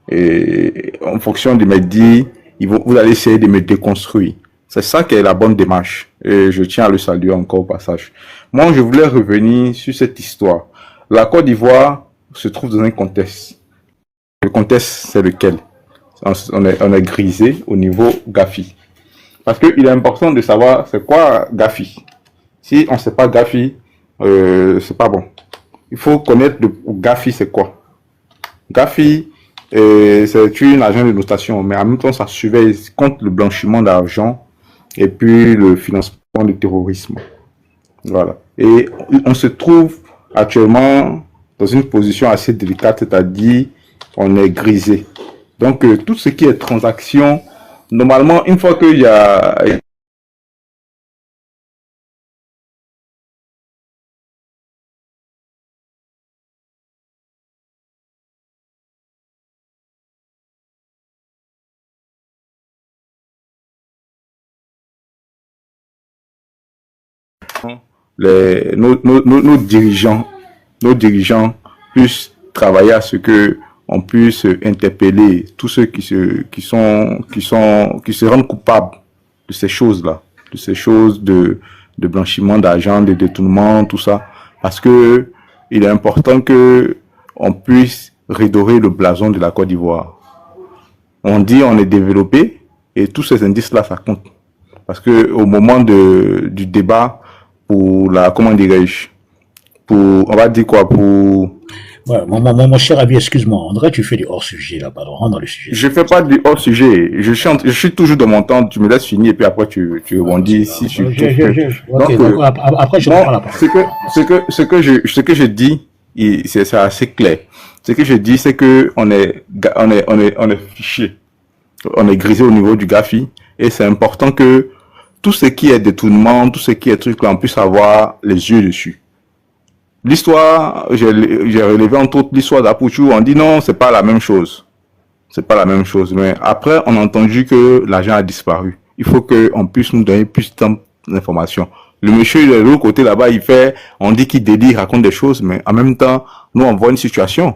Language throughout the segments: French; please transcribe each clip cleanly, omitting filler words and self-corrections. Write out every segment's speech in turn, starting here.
et en fonction de mes dires, vous allez essayer de me déconstruire. C'est ça qui est la bonne démarche. Et je tiens à le saluer encore au passage. Moi, je voulais revenir sur cette histoire. La Côte d'Ivoire se trouve dans un contexte. Le contexte, c'est lequel? On est grisé au niveau Gafi. Parce qu'il est important de savoir c'est quoi Gafi. Si on ne sait pas Gafi, c'est pas bon. Il faut connaître le Gafi, c'est quoi. Gafi, c'est une agence de notation, mais en même temps, ça surveille contre le blanchiment d'argent et puis le financement du terrorisme. Voilà. Et on se trouve actuellement dans une position assez délicate, c'est-à-dire on est grisé. Donc, tout ce qui est transaction, normalement, une fois qu'il y a nos dirigeants, puissent travailler à ce que on puisse interpeller tous ceux qui se rendent coupables de ces choses-là, de ces choses de blanchiment d'argent, de détournement, tout ça, parce que il est important que on puisse redorer le blason de la Côte d'Ivoire. On dit on est développé et tous ces indices-là, ça compte. Parce que au moment du débat pour la, comment dirais-je, on va dire quoi, pour... Ouais, mon cher ami, excuse-moi, André, tu fais du hors-sujet là, pardon, rentre dans le sujet. Je fais pas du hors-sujet, je suis toujours dans mon temps, tu me laisses finir et puis après tu rebondis si tu... Ok, d'accord, après je reprends la parole. Ce que je dis, c'est assez clair. Ce que je dis, c'est que on est fiché, on est grisé au niveau du Gafi et c'est important que tout ce qui est détournement, tout ce qui est truc là, on puisse avoir les yeux dessus. L'histoire, j'ai relevé entre autres l'histoire d'Apouchou, on dit non, c'est pas la même chose. C'est pas la même chose. Mais après, on a entendu que l'argent a disparu. Il faut qu'on puisse nous donner plus d'informations. Le monsieur de l'autre côté là-bas, on dit qu'il délire, raconte des choses, mais en même temps, nous on voit une situation.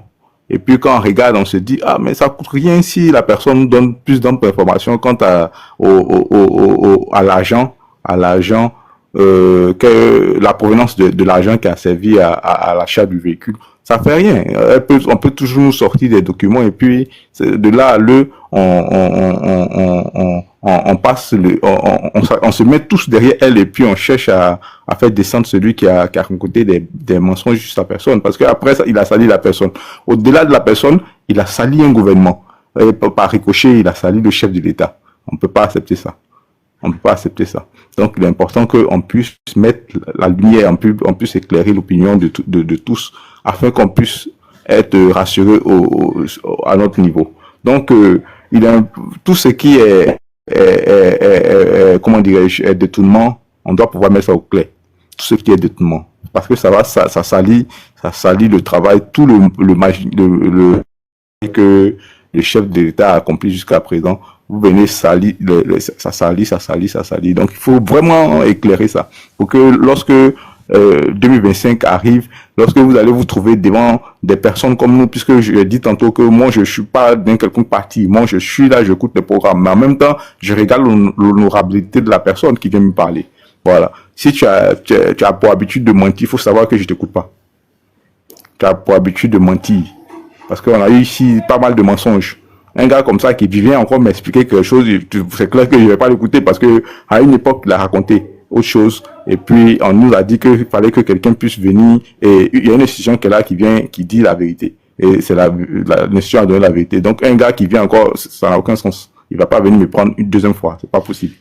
Et puis quand on regarde, on se dit, ah mais ça coûte rien si la personne nous donne plus d'informations quant à l'argent, que la provenance de l'argent qui a servi à l'achat du véhicule. Ça fait rien. On peut toujours nous sortir des documents et puis de là à on passe on se met tous derrière elle et puis on cherche à faire descendre celui qui a raconté des mensonges sur sa personne. Parce qu'après ça, il a sali la personne. Au-delà de la personne, il a sali un gouvernement. Et par ricochet, il a sali le chef de l'État. On peut pas accepter ça. On ne peut pas accepter ça. Donc, il est important qu'on puisse mettre la lumière, on puisse éclairer l'opinion de tous, afin qu'on puisse être rassuré à notre niveau. Donc, tout ce qui est comment dirais-je, détournement, on doit pouvoir mettre ça au clair. Tout ce qui est détournement. Parce que ça salit le travail, tout le que le chef de l'État a accompli jusqu'à présent. Vous venez salir, ça salit. Donc, il faut vraiment éclairer ça. Pour que lorsque 2025 arrive, lorsque vous allez vous trouver devant des personnes comme nous, puisque je l'ai dit tantôt que moi, je suis pas d'un quelconque parti. Moi, je suis là, j'écoute les programmes. Mais en même temps, je regarde l'honorabilité de la personne qui vient me parler. Voilà. Si tu as pour habitude de mentir, il faut savoir que je t'écoute pas. Tu as pour habitude de mentir. Parce qu'on a eu ici pas mal de mensonges. Un gars comme ça qui vient encore m'expliquer quelque chose, c'est clair que je vais pas l'écouter parce que à une époque, il a raconté autre chose. Et puis, on nous a dit qu'il fallait que quelqu'un puisse venir et il y a une institution qui est là, qui dit la vérité. Et c'est l'institution a donné la vérité. Donc, un gars qui vient encore, ça n'a aucun sens. Il va pas venir me prendre une deuxième fois. C'est pas possible.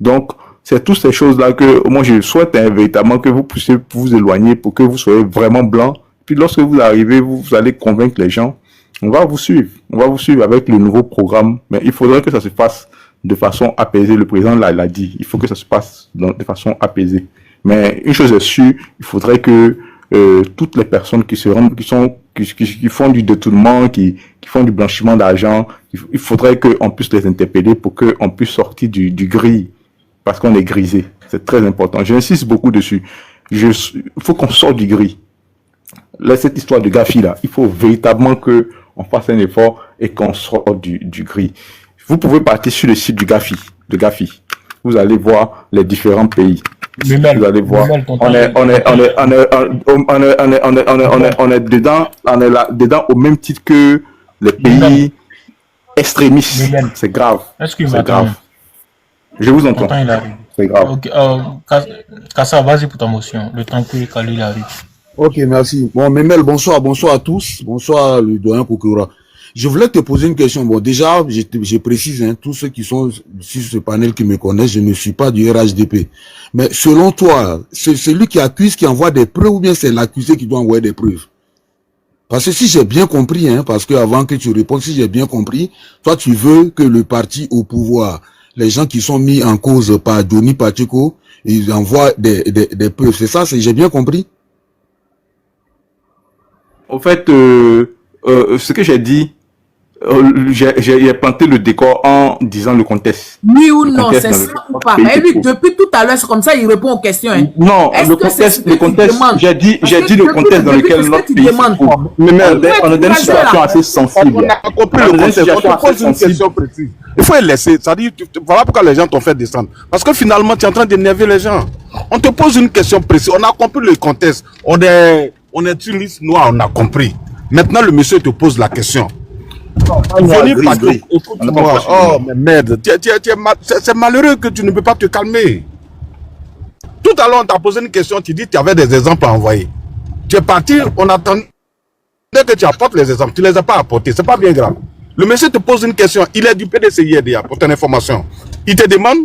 Donc, c'est toutes ces choses-là que moi, je souhaite véritablement que vous puissiez vous éloigner pour que vous soyez vraiment blanc. Puis, lorsque vous arrivez, vous allez convaincre les gens. On va vous suivre. On va vous suivre avec le nouveau programme. Mais il faudrait que ça se fasse de façon apaisée. Le président l'a dit. Il faut que ça se passe de façon apaisée. Mais une chose est sûre, il faudrait que toutes les personnes qui font du détournement, qui font du blanchiment d'argent, il faudrait qu'on puisse les interpeller pour qu'on puisse sortir du gris. Parce qu'on est grisé. C'est très important. J'insiste beaucoup dessus. Il faut qu'on sorte du gris. Là, cette histoire de Gafi là, il faut véritablement que on fasse un effort et qu'on sorte du gris. Vous pouvez partir sur le site du Gafi, de Gafi. Vous allez voir les différents pays. Vous allez voir. On est dedans au même titre que les pays extrémistes. C'est grave. C'est grave. Je vous entends. C'est grave. Ok, Kassa, vas-y pour ta motion. Le temps que Khalil arrive. Ok, merci. Bon, Memel, bonsoir à tous. Bonsoir, le doyen Kokora. Je voulais te poser une question. Bon, déjà, je précise, hein, tous ceux qui sont sur ce panel qui me connaissent, je ne suis pas du RHDP. Mais selon toi, c'est celui qui accuse qui envoie des preuves ou bien c'est l'accusé qui doit envoyer des preuves? Parce que si j'ai bien compris, hein, parce que avant que tu répondes, si j'ai bien compris, toi tu veux que le parti au pouvoir, les gens qui sont mis en cause par Johnny Pacheco, ils envoient des preuves. C'est ça, j'ai bien compris? Au fait, ce que j'ai dit, j'ai planté le décor en disant le contexte. Oui ou non, c'est ça ou pas. Et lui, depuis tout à l'heure, c'est comme ça, il répond aux questions. Hein. Non, le contexte, j'ai dit le contexte dans lequel notre pays se trouve. Mais on est dans une situation assez sensible. On a compris le contexte, on te pose une question précise. Il faut laisser, c'est-à-dire, voilà pourquoi les gens t'ont fait descendre. Parce que finalement, tu es en train d'énerver les gens. On te pose une question précise, on a compris le contexte. On est sur liste noire, on a compris. Maintenant, le monsieur te pose la question. Écoute-moi. Oh, mais merde. C'est malheureux que tu ne peux pas te calmer. Tout à l'heure, on t'a posé une question, tu dis que tu avais des exemples à envoyer. Tu es parti, on attendait que tu apportes les exemples. Tu ne les as pas apportés, c'est pas bien grave. Le monsieur te pose une question, il est du PDCIRDA, pour ton information. Il te demande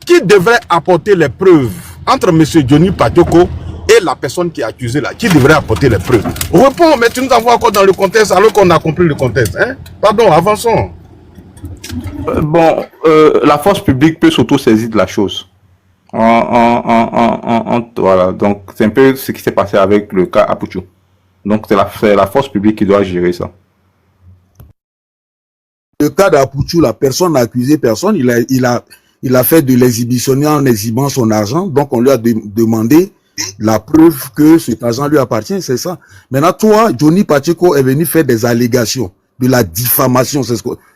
qui devrait apporter les preuves entre M. Johnny Pacheco et la personne qui est accusée là, qui devrait apporter les preuves. Réponds, mais tu nous envoies encore dans le contexte alors qu'on a compris le contexte. Hein? Pardon, avançons. La force publique peut s'auto-saisir de la chose. Voilà, donc c'est un peu ce qui s'est passé avec le cas Apuchu. Donc c'est la force publique qui doit gérer ça. Le cas d'Apuchu, la personne n'a accusé personne, il a fait de l'exhibitionner en exhibant son argent, donc on lui a demandé la preuve que cet argent lui appartient, c'est ça. Maintenant, toi, Johnny Pacheco est venu faire des allégations de la diffamation,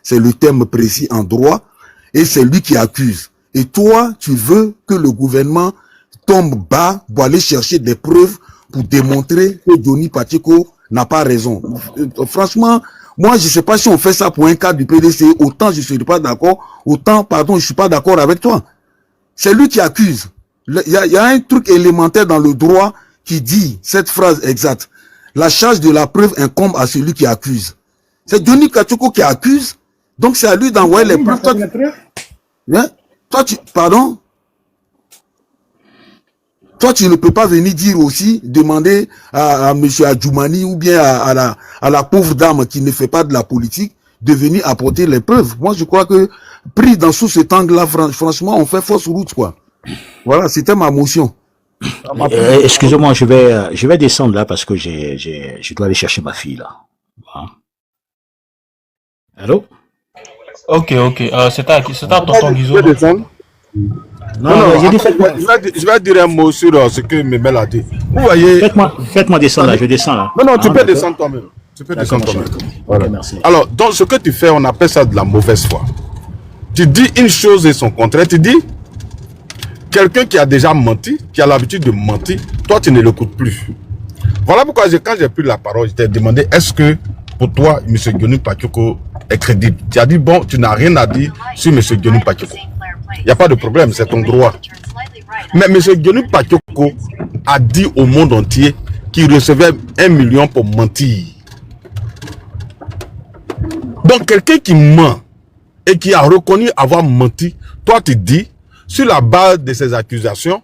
c'est le terme précis en droit, et c'est lui qui accuse. Et toi, tu veux que le gouvernement tombe bas pour aller chercher des preuves pour démontrer que Johnny Pacheco n'a pas raison. Franchement, moi, je sais pas si on fait ça pour un cas du PDC, autant je suis pas d'accord, autant, pardon, je suis pas d'accord avec toi. C'est lui qui accuse. Il y a un truc élémentaire dans le droit qui dit cette phrase exacte. La charge de la preuve incombe à celui qui accuse. C'est Johnny Pacheco qui accuse, donc c'est à lui d'envoyer les preuves. Pardon? Toi, tu ne peux pas venir dire aussi, demander à M. Adjoumani ou bien à la pauvre dame qui ne fait pas de la politique de venir apporter les preuves. Moi, je crois que, pris dans sous cet angle-là, franchement, on fait fausse route, quoi. Voilà, c'était ma motion. Excusez-moi, je vais descendre là parce que je dois aller chercher ma fille là. Voilà. Allô? Ok. C'est à tonton Guizot. Non, je vais dire un mot sur ce que Memel a dit. Vous voyez. Faites-moi descendre là, je descends là. Non, tu peux descendre toi-même. Tu peux descendre toi-même. Voilà. Merci. Alors, donc, ce que tu fais, on appelle ça de la mauvaise foi. Tu dis une chose et son contraire. Tu dis, quelqu'un qui a déjà menti, qui a l'habitude de mentir, toi, tu ne l'écoutes plus. Voilà pourquoi, quand j'ai pris la parole, je t'ai demandé, est-ce que, pour toi, M. Johnny Pacheco est crédible? Tu as dit, bon, tu n'as rien à dire sur M. Johnny Pacheco. Il n'y a pas de problème, c'est ton droit. Mais M. Johnny Pacheco a dit au monde entier qu'il recevait 1 million pour mentir. Donc, quelqu'un qui ment et qui a reconnu avoir menti, toi, tu dis, sur la base de ces accusations,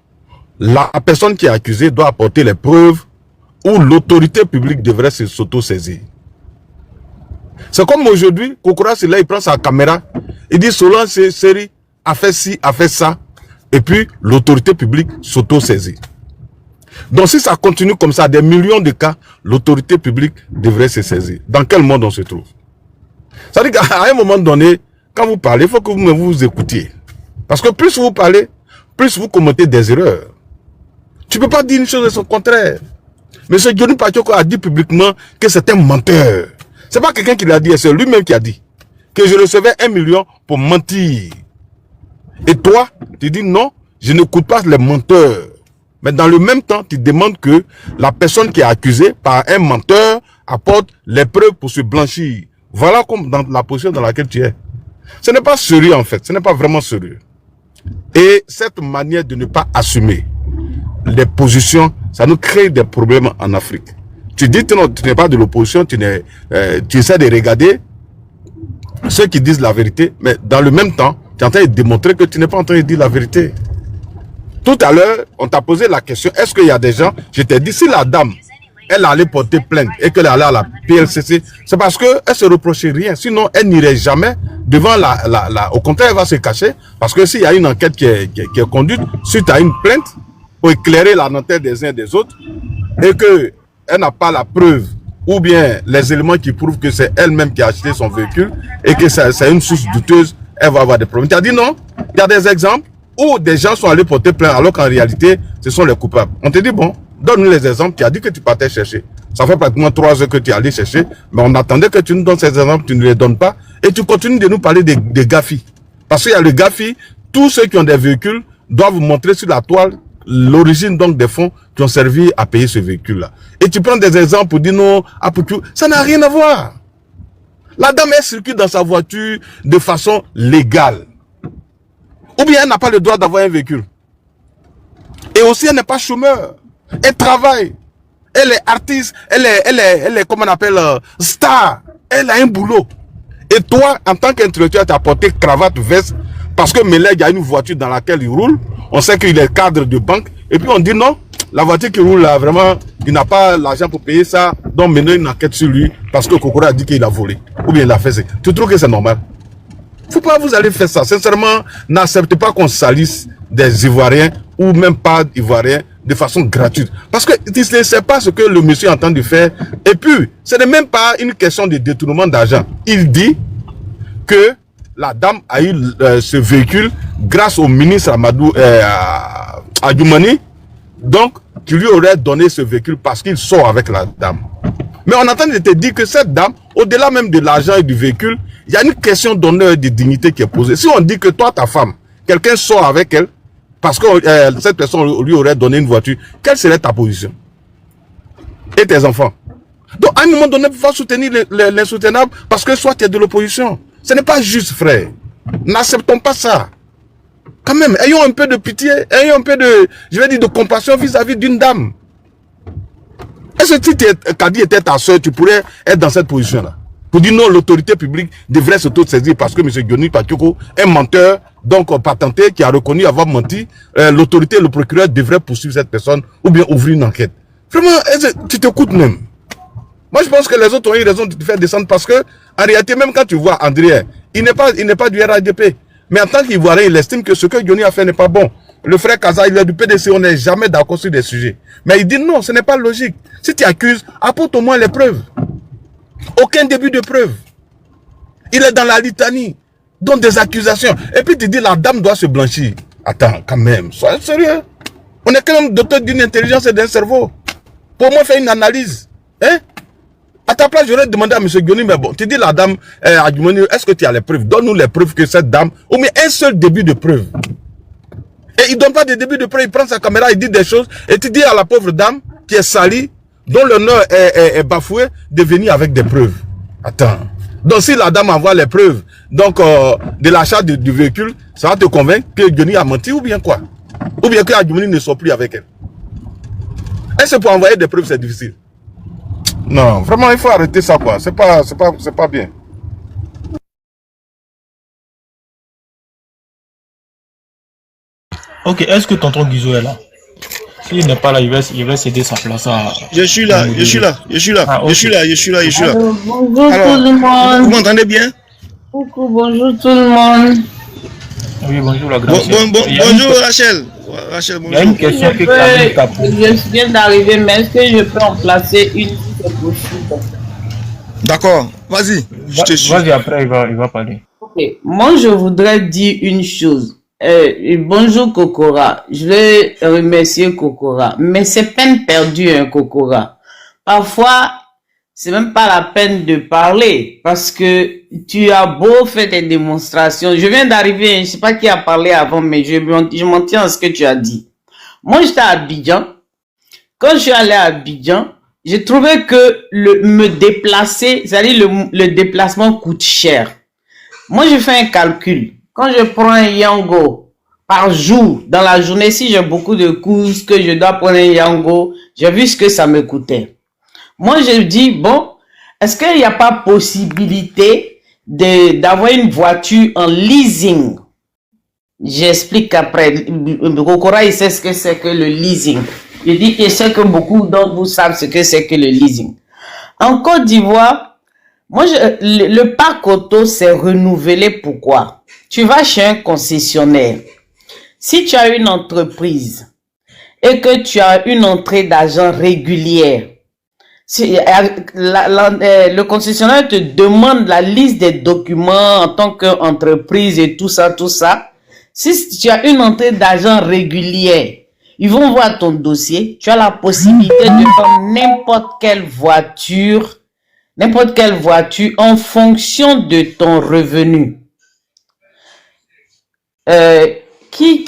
la personne qui est accusée doit apporter les preuves ou l'autorité publique devrait s'auto-saisir. C'est comme aujourd'hui, Kokora, c'est là, il prend sa caméra, il dit, Solange Seri a fait ci, a fait ça, et puis l'autorité publique s'auto-saisit. Donc si ça continue comme ça, des millions de cas, l'autorité publique devrait se saisir. Dans quel monde on se trouve? Ça veut dire qu'à un moment donné, quand vous parlez, il faut que vous écoutiez. Parce que plus vous parlez, plus vous commettez des erreurs. Tu ne peux pas dire une chose et son contraire. M. Johnny Pacheco a dit publiquement que c'est un menteur. C'est pas quelqu'un qui l'a dit, c'est lui-même qui a dit que je recevais 1 million pour mentir. Et toi, tu dis non, je n'écoute pas les menteurs. Mais dans le même temps, tu demandes que la personne qui est accusée par un menteur apporte les preuves pour se blanchir. Voilà comme dans la position dans laquelle tu es. Ce n'est pas sérieux en fait, ce n'est pas vraiment sérieux. Et cette manière de ne pas assumer les positions, ça nous crée des problèmes en Afrique. Tu dis que tu n'es pas de l'opposition, tu essaies de regarder ceux qui disent la vérité, mais dans le même temps, tu es en train de démontrer que tu n'es pas en train de dire la vérité. Tout à l'heure, on t'a posé la question, est-ce qu'il y a des gens, je t'ai dit, si la dame, elle allait porter plainte et qu'elle allait à la PLCC, c'est parce qu'elle ne se reprochait rien. Sinon, elle n'irait jamais devant au contraire, elle va se cacher, parce que s'il y a une enquête qui est conduite suite à une plainte, pour éclairer la lanterne des uns et des autres, et qu'elle n'a pas la preuve, ou bien les éléments qui prouvent que c'est elle-même qui a acheté son véhicule, et que c'est une source douteuse, elle va avoir des problèmes. Tu as dit non? Il y a des exemples où des gens sont allés porter plainte, alors qu'en réalité, ce sont les coupables. On te dit, bon, donne-nous les exemples. Tu as dit que tu partais chercher. Ça fait pratiquement 3 heures que tu es allé chercher, mais on attendait que tu nous donnes ces exemples, tu ne les donnes pas, et tu continues de nous parler des GAFI. Parce qu'il y a le GAFI, tous ceux qui ont des véhicules doivent vous montrer sur la toile l'origine donc des fonds qui ont servi à payer ce véhicule-là. Et tu prends des exemples pour dire non, ça n'a rien à voir. La dame, elle circule dans sa voiture de façon légale. Ou bien elle n'a pas le droit d'avoir un véhicule. Et aussi, elle n'est pas chômeur. Elle travaille. Elle est artiste. Elle est comment on appelle, star. Elle a un boulot. Et toi, en tant qu'intellectuel, tu as porté cravate, veste, parce que Meleg a une voiture dans laquelle il roule. On sait qu'il est cadre de banque. Et puis on dit non, la voiture qui roule là, vraiment, il n'a pas l'argent pour payer ça. Donc mener une enquête sur lui parce que Kokora a dit qu'il a volé. Ou bien il a fait ça. Tu trouves que c'est normal? Faut pas vous aller faire ça. Sincèrement, n'acceptez pas qu'on salisse des Ivoiriens ou même pas d'Ivoiriens de façon gratuite. Parce que tu ne sais pas ce que le monsieur est en train de faire. Et puis, ce n'est même pas une question de détournement d'argent. Il dit que la dame a eu ce véhicule grâce au ministre Amadou Adjoumani, donc qui lui aurait donné ce véhicule parce qu'il sort avec la dame. Mais on entend de te dire que cette dame, au-delà même de l'argent et du véhicule, il y a une question d'honneur et de dignité qui est posée. Si on dit que toi, ta femme, quelqu'un sort avec elle, parce que cette personne lui aurait donné une voiture, quelle serait ta position? Et tes enfants? Donc à un moment donné, il faut soutenir l'insoutenable parce que soit tu es de l'opposition. Ce n'est pas juste, frère. N'acceptons pas ça. Quand même, ayons un peu de pitié, ayons un peu de, je vais dire, de compassion vis-à-vis d'une dame. Est-ce que si Kadi était ta soeur, tu pourrais être dans cette position-là? Pour dire non, l'autorité publique devrait s'auto-saisir parce que M. Diony Patioko est menteur, donc patenté, qui a reconnu avoir menti. L'autorité, le procureur devrait poursuivre cette personne ou bien ouvrir une enquête. Vraiment, tu t'écoutes même. Moi, je pense que les autres ont eu raison de te faire descendre parce que, en réalité, même quand tu vois André, il n'est pas du RADP. Mais en tant qu'Ivoirien, il estime que ce que Diony a fait n'est pas bon. Le frère Kaza, il est du PDC, on n'est jamais d'accord sur des sujets. Mais il dit non, ce n'est pas logique. Si tu accuses, apporte au moins les preuves. Aucun début de preuve. Il est dans la litanie, donc des accusations. Et puis tu dis la dame doit se blanchir. Attends, quand même, sois sérieux. On est quand même doté d'une intelligence et d'un cerveau. Pour moi, faire une analyse. Hein? À ta place, j'aurais demandé à M. Diony, mais bon, tu dis la dame, est-ce que tu as les preuves? Donne-nous les preuves que cette dame, ou bien un seul début de preuve. Et il ne donne pas de début de preuve, il prend sa caméra, il dit des choses, et tu dis à la pauvre dame, qui est salie, dont l'honneur est bafoué, de venir avec des preuves. Attends. Donc si la dame envoie les preuves, donc de l'achat du véhicule, ça va te convaincre que Diony a menti ou bien quoi? Ou bien que Adjoumani ne sort plus avec elle. Est-ce que pour envoyer des preuves, c'est difficile? Non, vraiment, il faut arrêter ça, quoi. C'est pas bien. Ok, est-ce que tonton Guizou est là? S'il n'est pas là, il va céder sa place à... Je suis là. Ah, okay. Je suis là. Bonjour Alors, tout le monde. vous m'entendez bien? Coucou, bonjour tout le monde. Oui, bonjour la grande sœur. Bonjour Rachel. Rachel, bonjour. Il y a une question que Camille t'a posée. Je viens d'arriver, mais est-ce que je peux en placer une si c'est possible? D'accord, vas-y, je te suis. Vas-y, après il va parler. Ok, moi je voudrais dire une chose. Bonjour Kokora, je vais remercier Kokora, mais c'est peine perdue, hein, Kokora. Parfois, c'est même pas la peine de parler parce que tu as beau faire des démonstrations. Je viens d'arriver, je sais pas qui a parlé avant, mais je m'en tiens à ce que tu as dit. Moi, j'étais à Abidjan. Quand je suis allé à Abidjan, j'ai trouvé que me déplacer, c'est-à-dire le déplacement coûte cher. Moi, je fais un calcul. Quand je prends un Yango par jour, dans la journée, si j'ai beaucoup de courses que je dois prendre un Yango, j'ai vu ce que ça me coûtait. Moi, je dis, bon, est-ce qu'il n'y a pas possibilité d'avoir une voiture en leasing? J'explique après. Kokora, il sait ce que c'est que le leasing. Je dis qu'il sait que beaucoup d'entre vous savent ce que c'est que le leasing. En Côte d'Ivoire, moi, le parc auto s'est renouvelé. Pourquoi? Tu vas chez un concessionnaire. Si tu as une entreprise et que tu as une entrée d'argent régulière, le concessionnaire te demande la liste des documents en tant qu'entreprise et tout ça. Si tu as une entrée d'argent régulière, ils vont voir ton dossier. Tu as la possibilité de prendre n'importe quelle voiture en fonction de ton revenu. Qui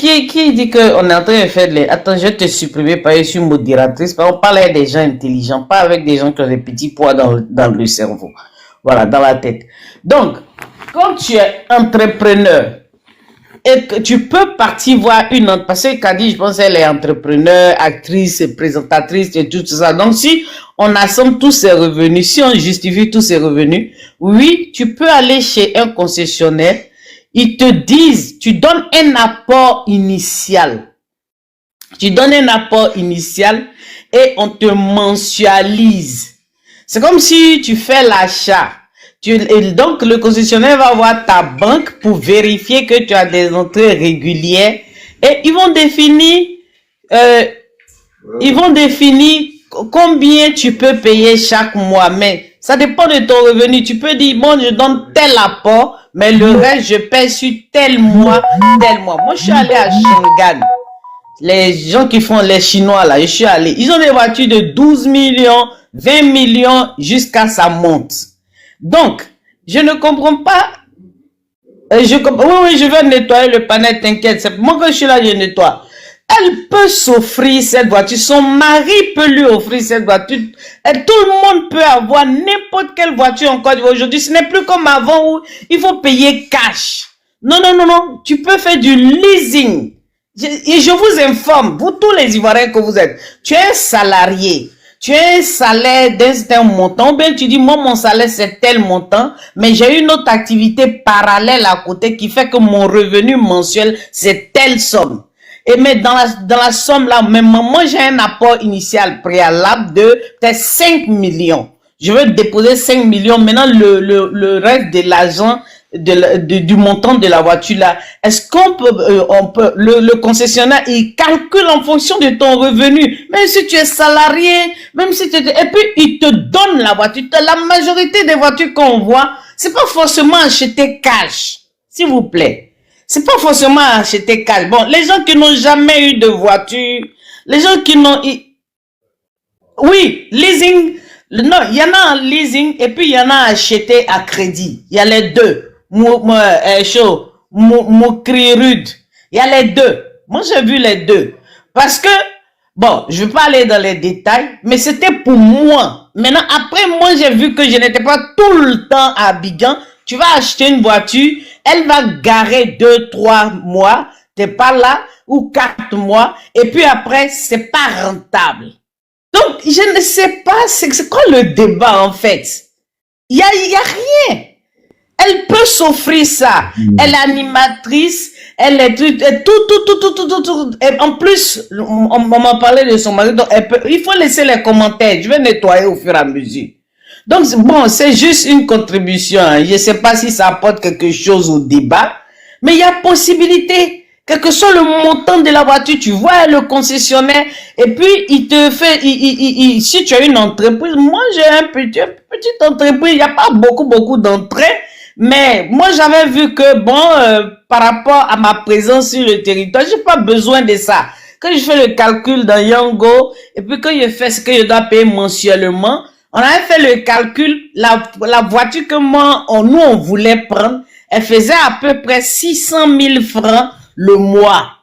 dit qu'on est en train de faire Attends, je vais te supprimer parce que je suis modératrice. On parle avec des gens intelligents, pas avec des gens qui ont des petits poids dans le cerveau. Voilà, dans la tête. Donc, quand tu es entrepreneur et que tu peux partir voir une autre, parce que Kadi, je pense qu'elle est entrepreneur, actrice, présentatrice et tout ça. Donc, si on assemble tous ces revenus, si on justifie tous ces revenus, oui, tu peux aller chez un concessionnaire. Ils te disent, tu donnes un apport initial. Tu donnes un apport initial et on te mensualise. C'est comme si tu fais l'achat. Donc, le concessionnaire va voir ta banque pour vérifier que tu as des entrées régulières et ils vont définir combien tu peux payer chaque mois. Mais ça dépend de ton revenu. Tu peux dire, bon, je donne tel apport, mais le reste, je paye sur tel mois. Moi, je suis allé à Shanghai. Les gens qui font les Chinois, là, je suis allé. Ils ont des voitures de 12 millions, 20 millions, jusqu'à ça monte. Donc, je ne comprends pas. Oui, je vais nettoyer le panel, t'inquiète. C'est moi que je suis là, je nettoie. Elle peut s'offrir cette voiture. Son mari peut lui offrir cette voiture. Et tout le monde peut avoir n'importe quelle voiture en Côte d'Ivoire. Aujourd'hui, ce n'est plus comme avant où il faut payer cash. Non. Tu peux faire du leasing. Et je vous informe, vous tous les Ivoiriens que vous êtes, tu es un salarié. Tu as un salaire d'un montant, ou bien tu dis, moi, mon salaire, c'est tel montant, mais j'ai une autre activité parallèle à côté qui fait que mon revenu mensuel, c'est telle somme. Et mais dans la somme là, même moi, j'ai un apport initial préalable de peut-être 5 millions. Je veux déposer 5 millions. Maintenant, le reste de l'argent, du montant de la voiture là, est-ce qu'on peut, le concessionnaire, il calcule en fonction de ton revenu, même si tu es salarié, même si et puis il te donne la voiture. La majorité des voitures qu'on voit, c'est pas forcément acheter cash, s'il vous plaît. C'est pas forcément acheter cash. Bon, les gens qui n'ont jamais eu de voiture, les gens qui n'ont, oui, leasing, non, il y en a en leasing et puis il y en a acheté à crédit. Il y a les deux. Moukri rude. Il y a les deux. Moi, j'ai vu les deux. Parce que, bon, je vais pas aller dans les détails, mais c'était pour moi. Maintenant, après, moi, j'ai vu que je n'étais pas tout le temps à Abidjan. Tu vas acheter une voiture, elle va garer 2-3 mois, t'es pas là, ou 4 mois, et puis après, c'est pas rentable. Donc, je ne sais pas, c'est quoi le débat, en fait? Il y a rien. Elle peut s'offrir ça. Elle est animatrice, elle est tout. Et en plus, on m'a parlé de son mari, donc il faut laisser les commentaires. Je vais nettoyer au fur et à mesure. Donc, bon, c'est juste une contribution. Hein. Je ne sais pas si ça apporte quelque chose au débat, mais il y a possibilité. Quel que soit le montant de la voiture, tu vois le concessionnaire, et puis il te fait, si tu as une entreprise, moi j'ai une petite entreprise, il n'y a pas beaucoup d'entrées, mais moi j'avais vu que, bon, par rapport à ma présence sur le territoire, j'ai pas besoin de ça. Quand je fais le calcul dans Yango, et puis quand je fais ce que je dois payer mensuellement, On avait fait le calcul, la voiture que nous on voulait prendre, elle faisait à peu près 600 000 francs le mois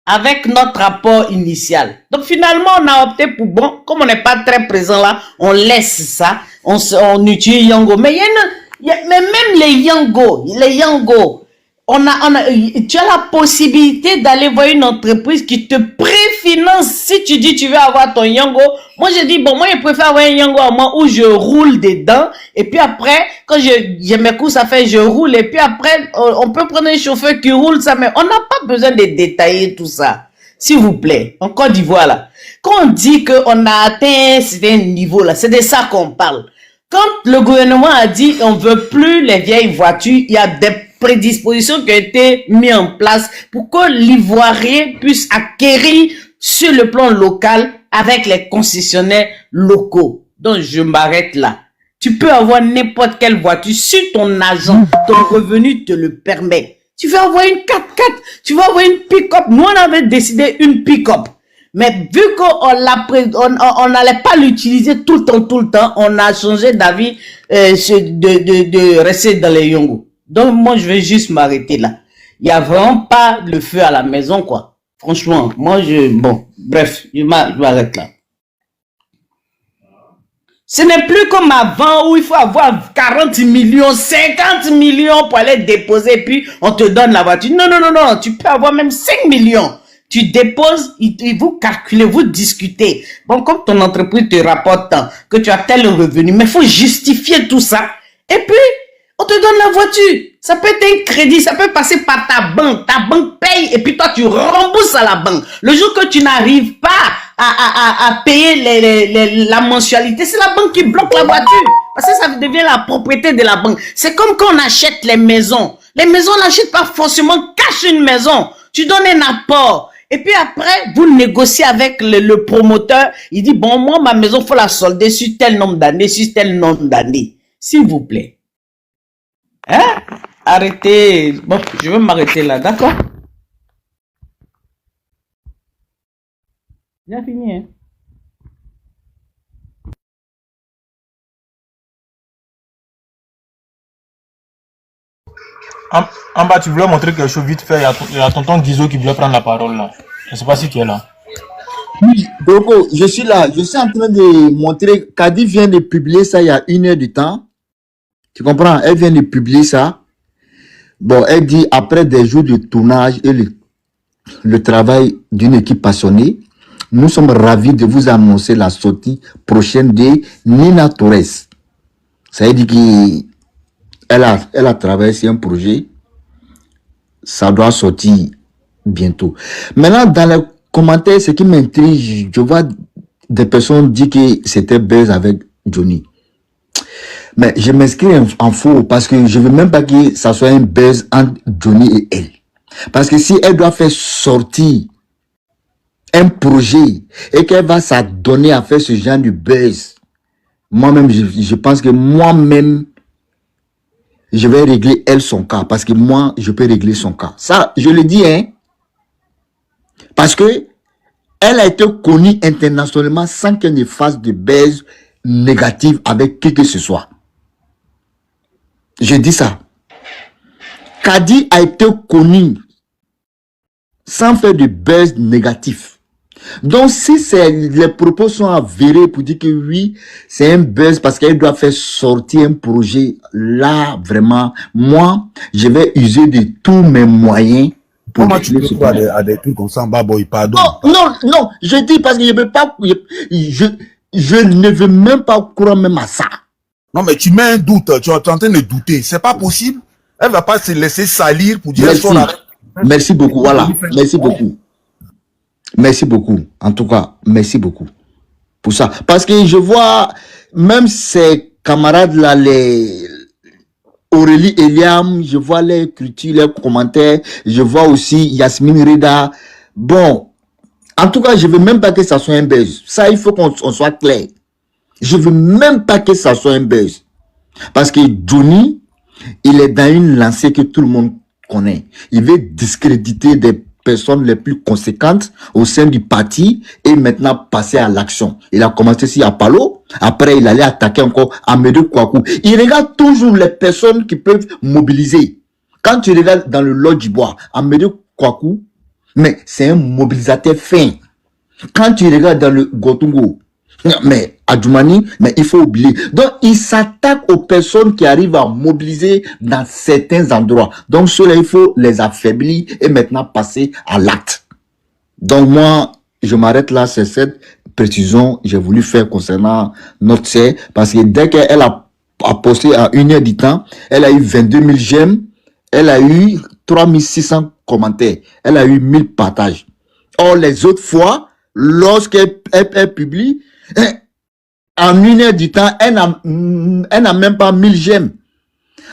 avec notre rapport initial. Donc finalement, on a opté pour, bon, comme on n'est pas très présent là, on laisse ça, on utilise Yango. Mais mais même les Yango, tu as la possibilité d'aller voir une entreprise qui te préfinance si tu dis tu veux avoir ton Yango. Moi, je dis, bon, moi, je préfère avoir un Yango à moi où je roule dedans. Et puis après, quand je mes coups, ça fait, je roule. Et puis après, on peut prendre un chauffeur qui roule ça, mais on n'a pas besoin de détailler tout ça. S'il vous plaît, en Côte d'Ivoire, là. Quand on dit qu'on a atteint un certain niveau, là, c'est de ça qu'on parle. Quand le gouvernement a dit on veut plus les vieilles voitures, il y a des prédispositions qui ont été mises en place pour que l'Ivoirien puisse acquérir sur le plan local avec les concessionnaires locaux. Donc, je m'arrête là. Tu peux avoir n'importe quelle voiture sur ton argent, ton revenu te le permet. Tu veux avoir une 4x4, tu veux avoir une pick-up. Nous, on avait décidé une pick-up. Mais vu qu'on n'allait pas l'utiliser tout le temps, on a changé d'avis de rester dans les Yongo. Donc, moi, je vais juste m'arrêter là. Il n'y a vraiment pas le feu à la maison, quoi. Franchement, moi, bref, je m'arrête là. Ce n'est plus comme avant où il faut avoir 40 millions, 50 millions pour aller déposer, puis on te donne la voiture. Non, tu peux avoir même 5 millions. Tu déposes, vous calculez, vous discutez. Bon, comme ton entreprise te rapporte tant, que tu as tel revenu, mais il faut justifier tout ça. Et puis, on te donne la voiture. Ça peut être un crédit, ça peut passer par ta banque paye, et puis toi, tu rembourses à la banque. Le jour que tu n'arrives pas à payer la mensualité, c'est la banque qui bloque la voiture. Parce que ça devient la propriété de la banque. C'est comme quand on achète les maisons. Les maisons, on n'achète pas forcément cash une maison. Tu donnes un apport. Et puis après, vous négociez avec le promoteur. Il dit, bon, moi, ma maison, faut la solder sur tel nombre d'années, sur tel nombre d'années. S'il vous plaît. Hein? Arrêtez. Bon, je vais m'arrêter là, d'accord? Bien fini, hein? En bas, tu voulais montrer quelque chose vite fait. Il y a tonton Guizo qui voulait prendre la parole là. Je ne sais pas si tu es là. Oui, Doko, je suis là. Je suis en train de montrer. Kadi vient de publier ça il y a 1 heure de temps. Tu comprends? Elle vient de publier ça. Bon, elle dit après des jours de tournage et le travail d'une équipe passionnée, nous sommes ravis de vous annoncer la sortie prochaine de Nina Torres. Ça veut dire qu'elle a traversé un projet. Ça doit sortir bientôt. Maintenant, dans les commentaires, ce qui m'intrigue, je vois des personnes dire que c'était buzz avec Johnny. Mais je m'inscris en faux parce que je veux même pas que ça soit un buzz entre Johnny et elle. Parce que si elle doit faire sortir un projet et qu'elle va s'adonner à faire ce genre de buzz, moi-même, je pense que moi-même, je vais régler elle son cas. Parce que moi, je peux régler son cas. Ça, je le dis, hein. Parce que elle a été connue internationalement sans qu'elle ne fasse de buzz négative avec qui que ce soit. Je dis ça. Kadi a été connue sans faire de buzz négatif. Donc, si les propos sont avérés pour dire que oui, c'est un buzz parce qu'elle doit faire sortir un projet, là, vraiment, moi, je vais user de tous mes moyens. Comment tu peux à des trucs comme ça, Baboy, pardon. Non, je dis parce que je veux pas, je ne veux même pas croire même à ça. Non, mais tu mets un doute, tu es en train de douter. C'est pas possible. Elle va pas se laisser salir pour dire Merci beaucoup, voilà. Merci beaucoup. Merci beaucoup. En tout cas, merci beaucoup pour ça. Parce que je vois même ses camarades là, les Aurélie Eliam, je vois les critiques, les commentaires, je vois aussi Yasmine Reda. Bon, en tout cas, je veux même pas que ça soit un buzz. Ça, il faut qu'on soit clair. Je veux même pas que ça soit un buzz. Parce que Johnny, il est dans une lancée que tout le monde connaît. Il veut discréditer des personnes les plus conséquentes au sein du parti et maintenant passer à l'action. Il a commencé ici à Palo, après il allait attaquer encore Amédée Kouakou. Il regarde toujours les personnes qui peuvent mobiliser. Quand tu regardes dans le Lodge du Bois, Amédée Kouakou, mais c'est un mobilisateur fin. Quand tu regardes dans le Gotungo, mais Adjoumani, mais il faut oublier. Donc, il s'attaque aux personnes qui arrivent à mobiliser dans certains endroits. Donc, ceux-là, il faut les affaiblir et maintenant passer à l'acte. Donc, moi, je m'arrête là, c'est cette précision que j'ai voulu faire concernant notre sœur, parce que dès qu'elle a posté à 1 heure du temps, elle a eu 22 000 j'aime, elle a eu 3600 commentaires, elle a eu 1000 partages. Or, les autres fois, lorsqu'elle publie, en 1 heure du temps, elle n'a même pas 1000 j'aime.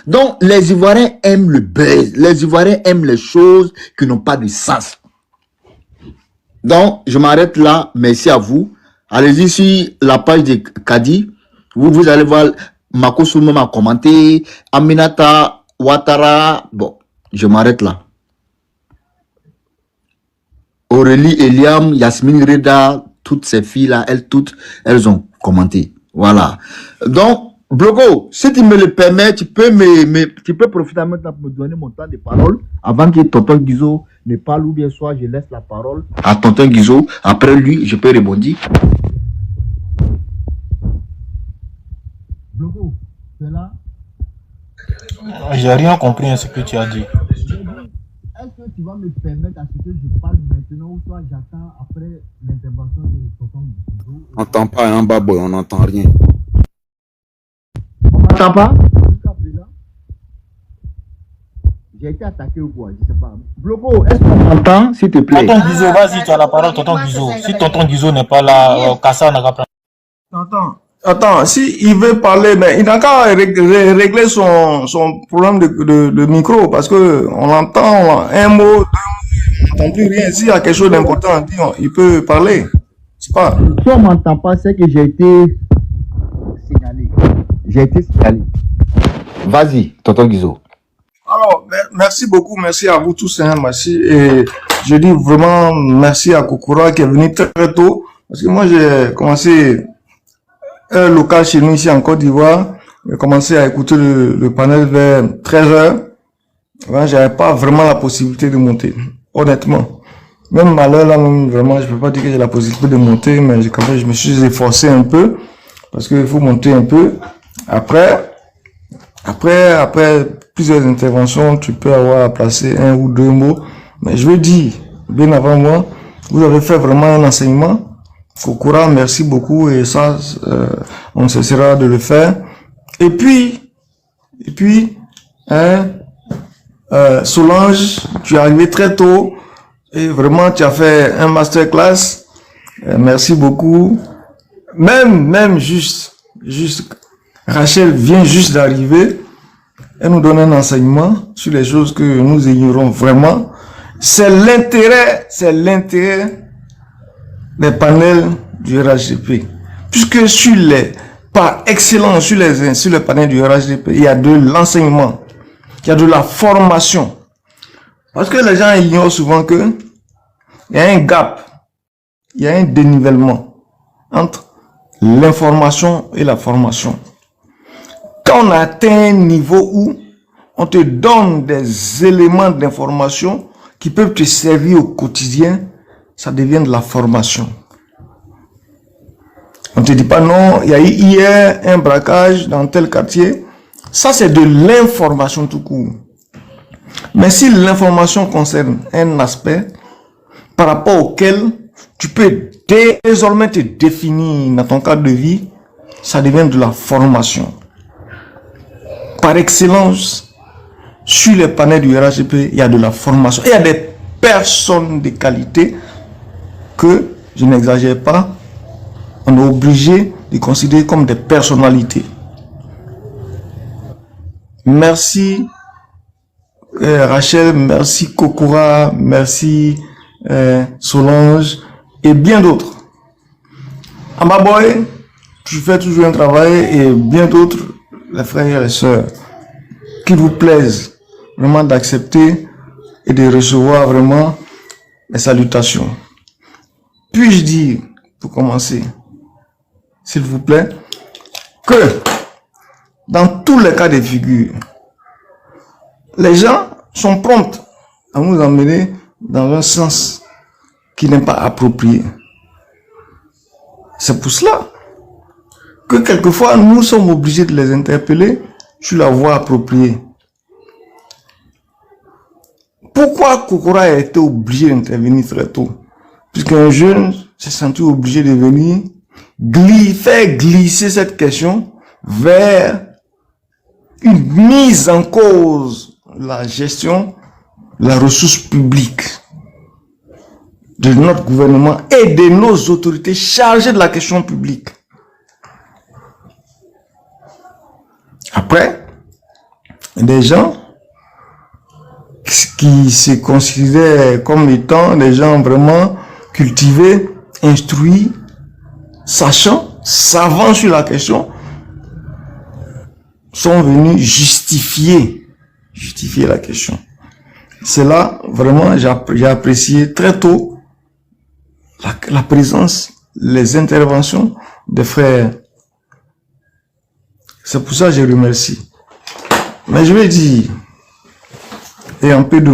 Donc, les Ivoiriens aiment le buzz. Les Ivoiriens aiment les choses qui n'ont pas de sens. Donc, je m'arrête là. Merci à vous. Allez-y sur la page de Kadi. Vous allez voir Mako Soumama a commenté, Aminata Ouattara. Bon, je m'arrête là. Aurélie, Eliam, Yasmine Reda, toutes ces filles-là, elles ont commenté. Voilà. Donc, Bloco, si tu me le permets, tu peux profiter maintenant pour me donner mon temps de parole avant que Tonton Guizo ne parle, ou bien soit je laisse la parole à Tonton Guizo. Après lui, je peux rebondir. Bloco, c'est là? J'ai rien compris à ce que tu as dit. Est-ce que tu vas me permettre à ce que je parle maintenant ou soit j'attends après l'intervention de Tonton Guizo? On n'entend pas, hein, Baboy, on n'entend rien. On m'entend pas? J'ai été attaqué ou quoi? Je sais pas. Bloco, est-ce qu'on m'entend, s'il te plaît? Tonton Guizo, vas-y, tu as la parole, Tonton Guizo. Si Tonton Guizo n'est pas là, Kassa n'a qu'à prendre. Attends, si il veut parler, mais il n'a qu'à régler son problème de micro, parce que on entend un mot, 2 mots, on n'entend plus rien. S'il y a quelque chose d'important à dire, il peut parler. C'est pas. Si on m'entend pas, c'est que j'ai été signalé. Vas-y, Tonton Guizo. Alors, merci beaucoup, merci à vous tous, hein, merci. Et je dis vraiment merci à Kokora qui est venu très, très tôt, parce que moi j'ai commencé un local chez nous ici en Côte d'Ivoire. J'ai commencé à écouter le panel vers 13h. Ouais, j'avais pas vraiment la possibilité de monter, honnêtement. Même à l'heure là, même, vraiment, je peux pas dire que j'ai la possibilité de monter, mais quand même, je me suis efforcé un peu, parce qu'il faut monter un peu. Après plusieurs interventions, tu peux avoir à placer 1 ou 2 mots. Mais je veux dire, bien avant moi, vous avez fait vraiment un enseignement. Kokora, merci beaucoup, et ça, on ne cessera de le faire. Et puis, Solange, tu es arrivé très tôt, et vraiment, tu as fait un masterclass. Merci beaucoup. Même juste, Rachel vient juste d'arriver. Elle nous donne un enseignement sur les choses que nous ignorons vraiment. C'est l'intérêt des panels du RHDP. Puisque par excellence, sur les panels du RHDP, il y a de l'enseignement, il y a de la formation. Parce que les gens ignorent souvent que il y a un gap, il y a un dénivellement entre l'information et la formation. Quand on atteint un niveau où on te donne des éléments d'information qui peuvent te servir au quotidien, ça devient de la formation. On ne te dit pas non, il y a eu hier un braquage dans tel quartier. Ça, c'est de l'information tout court. Mais si l'information concerne un aspect par rapport auquel tu peux désormais te définir dans ton cadre de vie, ça devient de la formation. Par excellence, sur les panels du RHDP, il y a de la formation. Il y a des personnes de qualité que, je n'exagère pas, on est obligé de considérer comme des personnalités. Merci Rachel, merci Kokora, merci Solange et bien d'autres. Amaboy, tu fais toujours un travail, et bien d'autres, les frères et les sœurs, qu'il vous plaise vraiment d'accepter et de recevoir vraiment mes salutations. Puis-je dire, pour commencer, s'il vous plaît, que dans tous les cas de figure, les gens sont prompts à nous emmener dans un sens qui n'est pas approprié. C'est pour cela que quelquefois nous sommes obligés de les interpeller sur la voie appropriée. Pourquoi Kokora a été obligé d'intervenir très tôt? Puisqu'un jeune s'est senti obligé de venir faire glisser cette question vers une mise en cause de la gestion de la ressource publique de notre gouvernement et de nos autorités chargées de la question publique. Après, des gens qui se considèrent comme étant des gens vraiment cultivés, instruits, sachant, savant sur la question, sont venus justifier la question. C'est là, vraiment, j'ai apprécié très tôt la présence, les interventions des frères. C'est pour ça que je remercie. Mais je vais dire, et un peu de